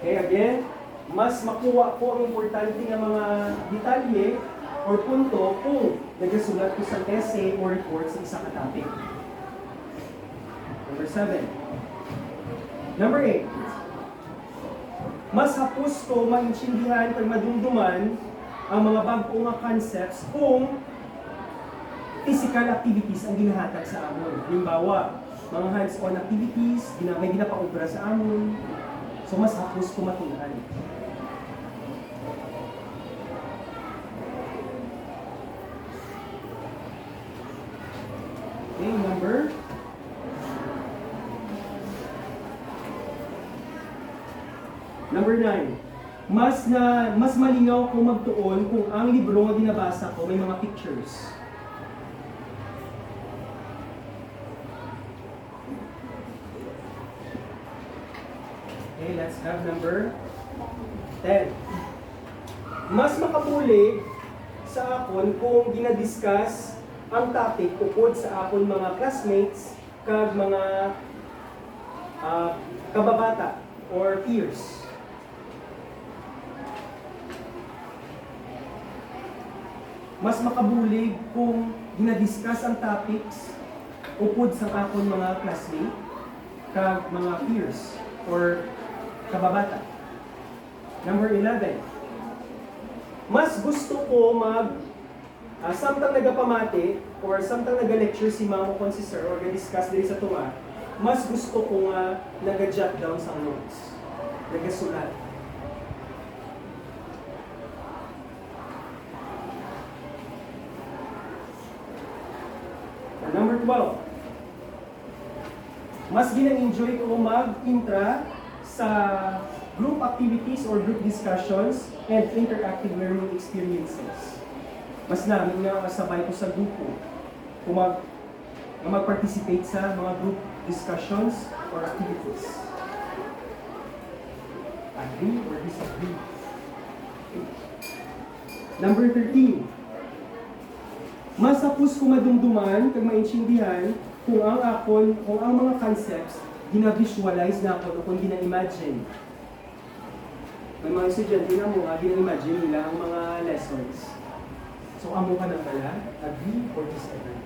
Okay, again, mas makuha ko ang importante ng mga detalye or punto kung nagasulat ko sa essay or report sa isa ka topic. Number 7. Number 8. Mas hapos ko maintindihan o madumduman ang mga bagong nga concepts kung physical activities ang ginahatag sa amon. Halimbawa, mga hands-on activities, may ginapaubra sa amon. So, mas hapos ko matunan. Okay, Number 9. Mas malinaw kung magtuon kung ang libro nga binabasa ko may mga pictures. Okay, let's have number 10. Mas makabulig sa akon kung ginadiscuss ang topic tungkol sa akon mga classmates kag mga kababata or peers. Mas makabulig kung ginadiscuss ang topics upod sa akon mga classmate kag mga peers or kababata. Number 11. Mas gusto ko samtang nagapamati or samtang nag-lecture si mamo kon si sir or nag-discuss diri sa tunga, mas gusto ko nga nag-jot down sa notes. Nagasulat. Number 12. Mas gina-enjoy ko mag-intra sa group activities or group discussions and interactive learning experiences. Mas namin nga kasabay ko sa grupo kung mag-participate sa mga group discussions or activities. Agree or disagree? Number 13. Mas hapos ko madumduman kag maintindihan kung ang mga concepts gina-visualize na ako o kung gina-imagine. May mga estudyante na mo, gina-imagine nila ang mga lessons. So, amo ka na pala, agree or disagree?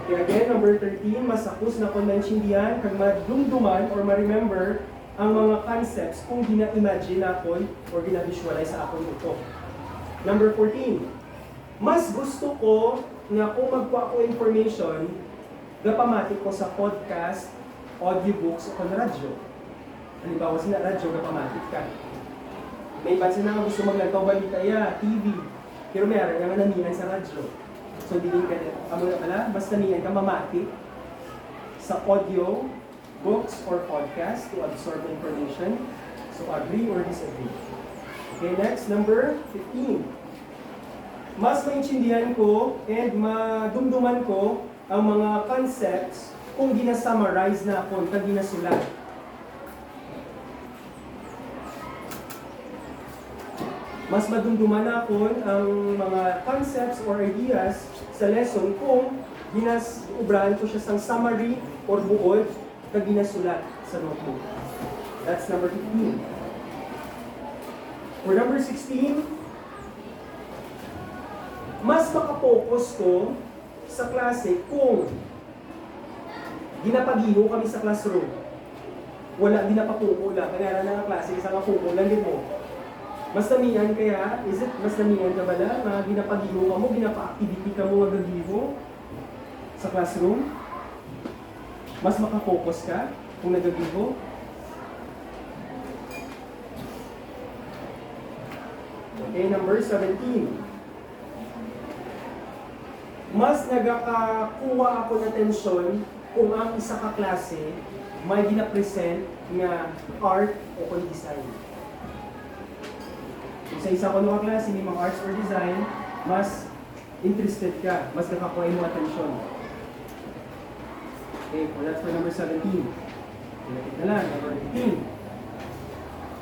Okay, again, number 13, mas hapos na kung maintindihan kag madumduman or ma-remember ang mga concepts kung gina-imagine ako or gina-visualize sa ako ito. Number 14, mas gusto ko nga kung magkuha ko information, gapamati ko sa podcast, audiobooks, o kung radyo. Halimbawa sila radyo, gapamati ka. May pansin na gusto maglagaw balita TV. Pero mayroon nga naniyan sa radyo. So, hindi ka amo na pala, mas naniyan ka mamati sa audio, books, or podcast to absorb information. So, agree or disagree? Okay, next, number 15. Mas maintindihan ko and madumduman ko ang mga concepts kung gina-summarize na ako, kung ginasulat. Mas madumduman na ako ang mga concepts or ideas sa lesson kung ginasubrahan ko siya sang summary or buod na ginasulat sa notebook. That's number 15. For number 16, mas makapokus ko sa klase kung ginapagiho kami sa classroom. Wala, ginapapuko lang. Kaya na nga klase, isang kapuko lang din mo. Mas namihan kaya, mas namihan ka bala na ginapagiho ka mo, ginapa-activity ka mo magagiho sa classroom? Mas makapokus ka kung nagagiho? Okay, number 17. Mas nagakakuha ako ng atensyon kung ang isa ka klase may gina-present nga art o kung design. Kung sa isa ko ng klase may mga arts or design, mas interested ka, mas nakakuha mo atensyon. Okay, well, that's for number 17. Ilapit na lang, number 18.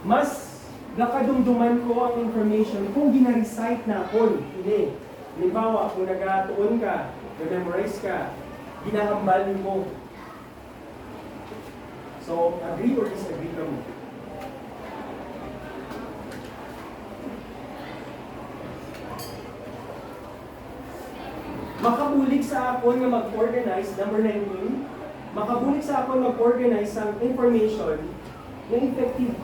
Mas nakadumduman ko ang information kung gina-recite na ako. Hindi. Halimbawa, kung nagatuon ka, nag-memorize ka, ginahambal mo So, agree or disagree ka mo? Makabulig sa akon nga mag-organize, number 19, makabulig sa akon mag-organize ang information na effective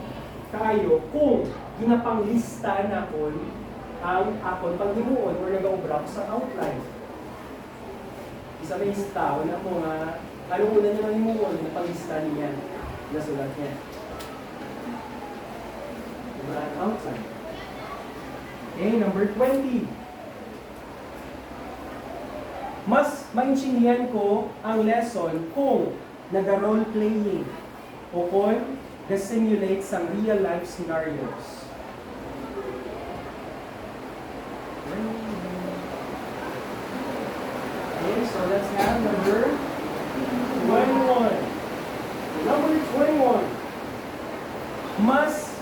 kayo kung ginapanglista na kon ang akon paghimuon or nag-obra sa outline. Isa may lista, wala mo nga, ano una niya mahimuon, napanglista niya, nasulat niya. Diba ang outline? Okay, number 20. Mas maintindihan ko ang lesson kung nag-role playing o kung simulate sa real life scenarios. Okay, so let's have number 21. Number 21. Mas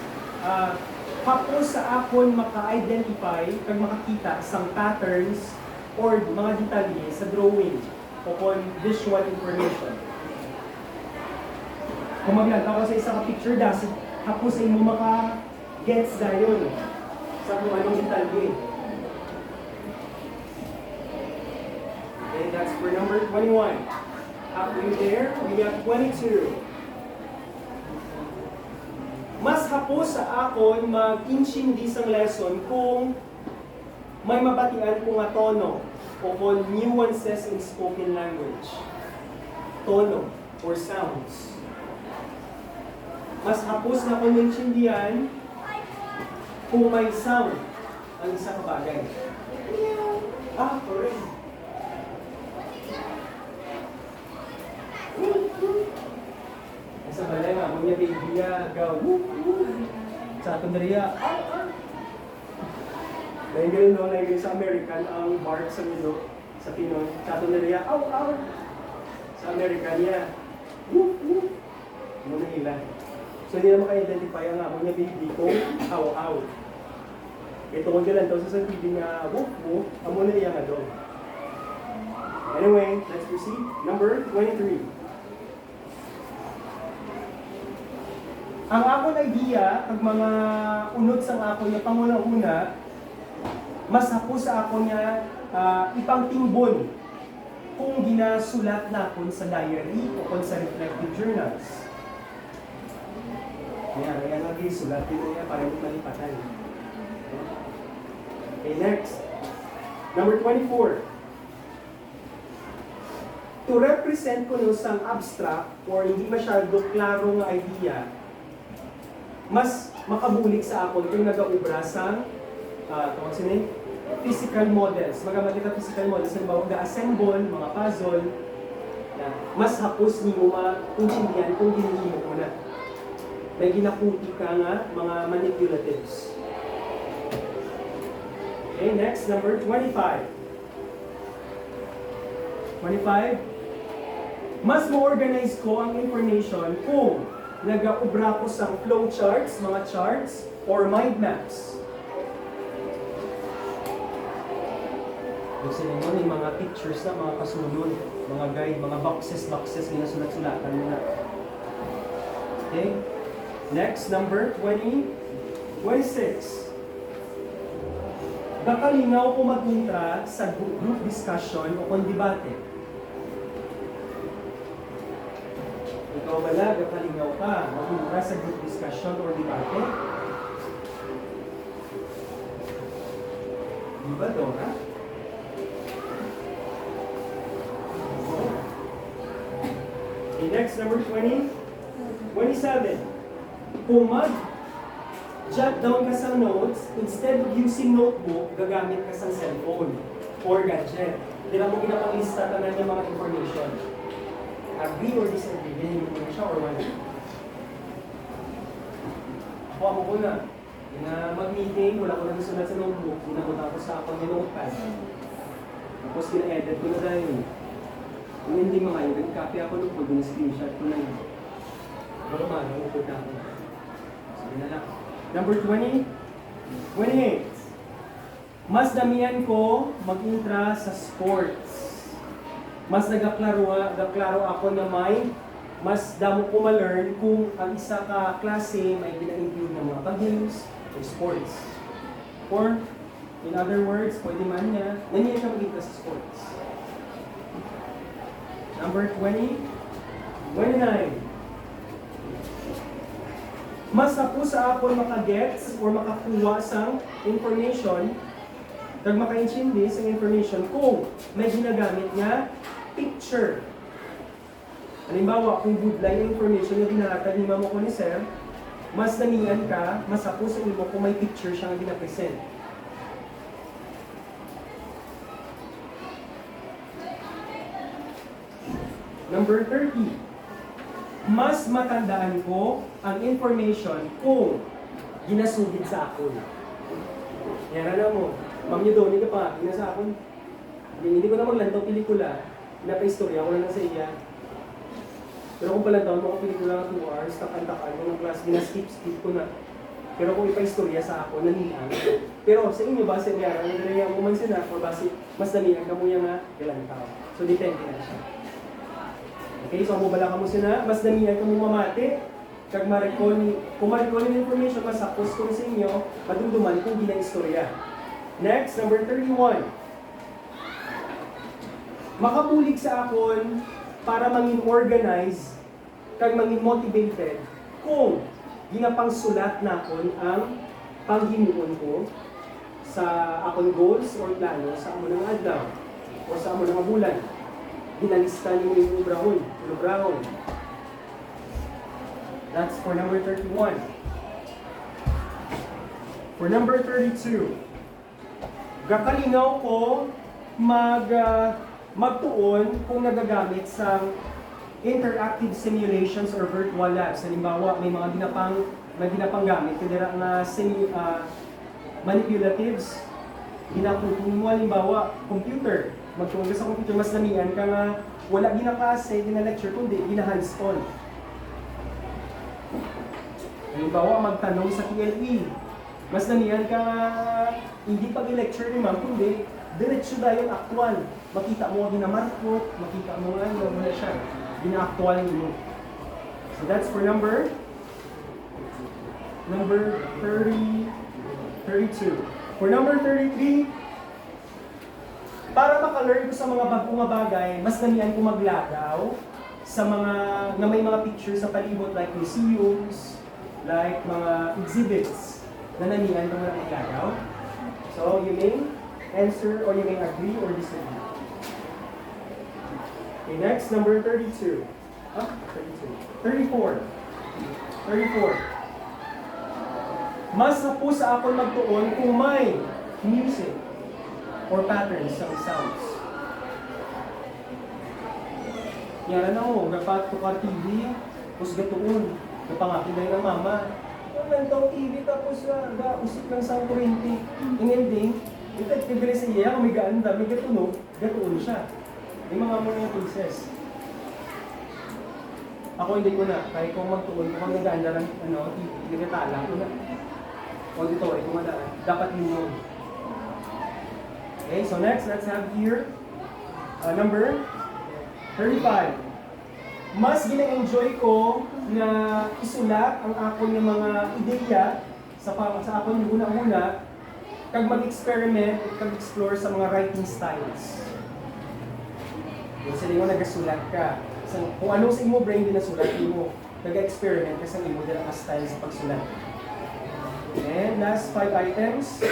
hapos sa akon maka-identify kag makakita sang patterns or mga detalye sa drawing o kung visual information. Kung maglagaw ka sa isa ka picture dasit, hapos sa imo maka-gets dayon sa kung anong detalye. Okay, that's for number 21. Halfway there, we have 22. Mas hapos sa akon mag-intindi sang lesson kung may mabatian ko nga tono o kung nuances in spoken language. Tono or sounds. Mas hapos na kung naintindihan kung may sound ang isang bagay. Correct. Sa balay nga, muna baby gaw. Sa atong dariya, dahil ganun no, like sa American, ang bark sa milo, sa Pinoy, sa atong dariya, aw, aw. Sa American niya, whoop, whoop. Muna ilan. So hindi na maka-identify ang amo niya baby ko, aw, aw. Ito kung galan to, sa sabihin nga, whoop, whoop, amo na iya nga doon. Anyway, let's proceed. Number 23. Ang akong idea, ang mga unod sa ako niya panguna-una, mas ako sa ako niya ipang timbon kung ginasulat na akon sa diary o kung sa reflective journals. Kaya lagi sulat dito niya para hindi malipatan. Okay, next. Number 24. To represent ko no sang abstract or hindi masyado klaro nga idea, mas makabulig sa akon kung nag-aubra sa physical models. Magamit kita physical models, halimbawa ga-assemble, mga puzzle, na mas hapos niyo ma-intindihan kung ginihimo ko na. May ginaputi ka nga mga manipulatives. Okay, next, number 25. 25. Mas mo-organize ko ang information kung nag-aubra ko sa flowcharts, mga charts, or mind maps. Gusto ninyo yung mga pictures na mga kasunod, mga guide, mga boxes, ginasulat-sulatan mo na. Okay? Next, number 26. Nakalingaw ko mag-intra sa group discussion o kung debate. Ikaw bala, nakalingaw ka mag-intra sa group discussion or debate? Di ba, Dora? Okay, next, number 27. Kung mag-jot down ka sa notes, instead of using notebook, gagamit ka sa cellphone or gadget. Hindi lang mo ginapanglista ka na ng mga information. Agree or disagree? Ganyan mo na siya or wala? Kuha mo ko na. Mag-meeting, wala ko na gusto sa notebook. Ginamunta ko sa akong notepad. Tapos gina-edit ko na dahil. Kung hindi mga yun, nag-copy ako nung pag screenshot ko na yun. Pero man, upod na ako. Sige na lang. Number 28. Mas damihan ko mag-intra sa sports. Mas nagaklaro ako na may mas damo ko ma-learn kung ang isa ka klase may gina-include ng mga pag-games o sports. Or, in other words, pwede man niya, nandiyan siya maging sa sports. Number 29. Mas ako sa akon makagets or makakuha sa information, kag makaintindi sa information kung may ginagamit nga picture. Halimbawa, kung good line information na ginahatag ni Mamo ko ni Sir, mas damihan ka, mas ako sa imo kung may picture siya nga ginapresent. Number 30. Mas matandaan ko ang information kung ginasugid sa akon. Yan na mo. Ma'am niyo doon, hindi ka pa, sa akon. Hindi ko na maglantaw pelikula, pinapaistorya ko na sa iya. Pero kung palantaw mo ko pelikula ng 2 hours, takan-takan ko ng class, ginaskip-skip ko na. Pero kung ipaistorya sa ako, nanihan. Pero sa inyo, base niya, ang ganyan mo man sila, or base, mas nanihan ka mo yung ilantaw. So, depende na siya. Okay, so mubala ka mo sila, mas damihan ka mo mamati, kag kung ma-recall yung information, mas sapos ko sa inyo, madumduman kung gina-istorya. Next, number 31. Makabulig sa akon para mangin organized, kag mangin motivated, kung ginapang sulat na akon ang panghimuon ko sa akon goals or plano sa amo ng adlaw o sa amo ng bulan. Ginalista niyo yung lubrahon. That's for number 31. For number 32, gakalingaw ko magtuon kung nagagamit sa interactive simulations or virtual labs. Halimbawa, may mga ginapang gamit, kaya nga manipulatives. Ginaputong mo, halimbawa, computer. Magtuon ka sa computer, mas damihan ka nga wala ginakase, gina-lecture, kundi gina-hands-on. Halimbawa, magtanong sa TLE. Mas damihan ka nga hindi pag-lecture ni ma'am, kundi diretso dahil actual. Makita mo ginamarkot, makita mo nga wala siya. Gina-actual mo. So that's for number 32. For number 33, para maka-learn ko sa mga bagong bagay, mas damihan ko maglagaw sa mga nga may mga pictures sa palibot like museums, like mga exhibits na nanihan ko mga maglagaw. So you may answer or you may agree or disagree. Okay, next, number 32. 34. Mas napo sa akon magtuon kung may music or patterns sa sounds. Yara na mo, gapat ko ka TV, tapos gatuon. Napangaki na ng mama. Kung nantong TV tapos usik ng sound 20. In ending, ito kagali sa iya, kung may gaanda, may gatunog, gatuon siya. May mga mga cases. Ako hindi ko na, kahit kung magtuon, kung nag-gaanda ng TV, nagatala ko na. Auditory, kung dapat yun. Okay, so next, let's have here number 35. Mas gina-enjoy ko na isulat ang akon ng mga ideya sa akon yung una-una kag mag-experiment at kag-explore sa mga writing styles. Kung sila yung nagasulat ka, kung anong sa imo brain din nasulat mo, nag-experiment ka sa imo din ang style sa pagsulat. And last 5 items.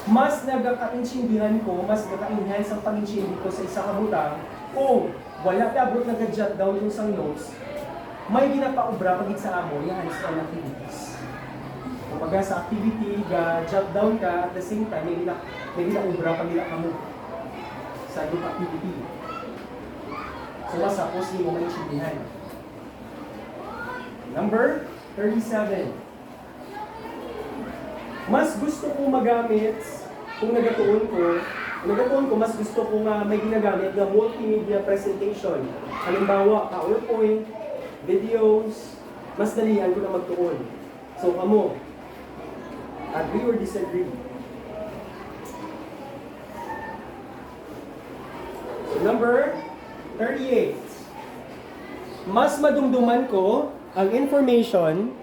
Mas nagkakaintindihan ko, mas nagka-enhance ang pag-intindi ko sa isang kabutang kung wala abot nag-jot down yung isang notes, may ginapaubra pagit sa amo yung hands-on activities. Kumbaga sa activity, jot down ka, at the same time, may ginaubra pag ka mo sa group activity. So, masapos hindi mo maintindihan. Number 37. Mas gusto ko magamit, kung nagatuon ko, mas gusto ko nga may ginagamit na multimedia presentation. Halimbawa, PowerPoint, videos, mas dalihan ko na magtuon. So, kamo, agree or disagree? So, number 38. Mas madumduman ko ang information